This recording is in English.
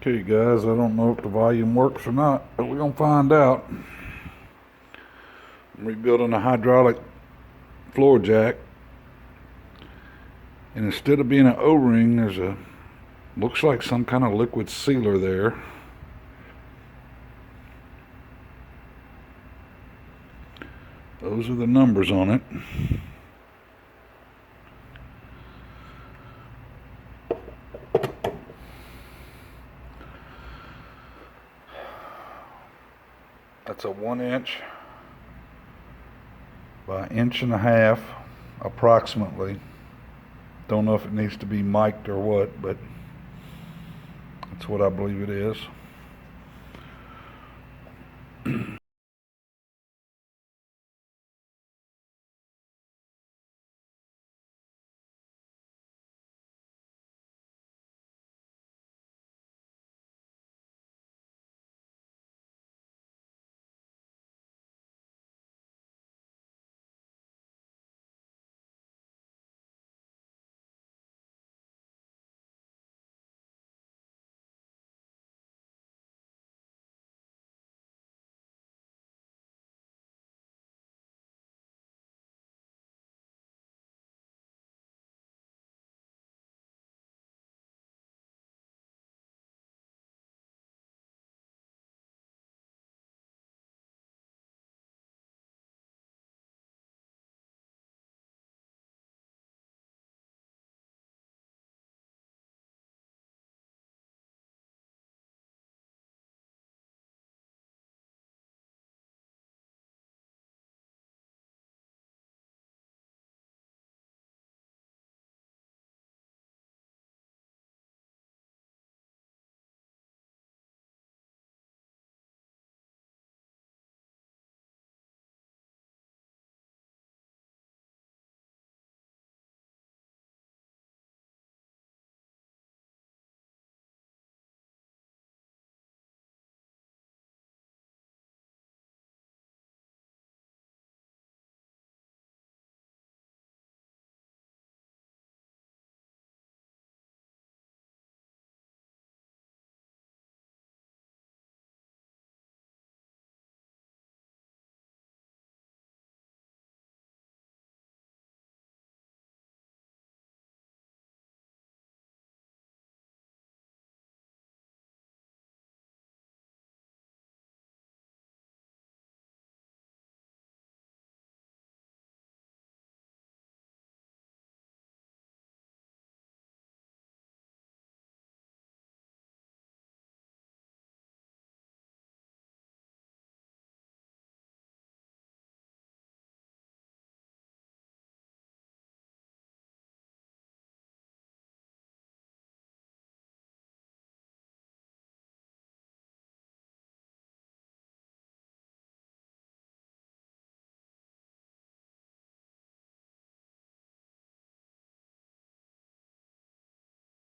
Okay guys, I don't know if the volume works or not, but we're gonna find out. I'm rebuilding a hydraulic floor jack, and instead of being an O-ring, there's looks like some kind of liquid sealer there. Those are the numbers on it. That's a 1 inch by 1.5 inches approximately. Don't know if it needs to be mic'd or what, but that's what I believe it is.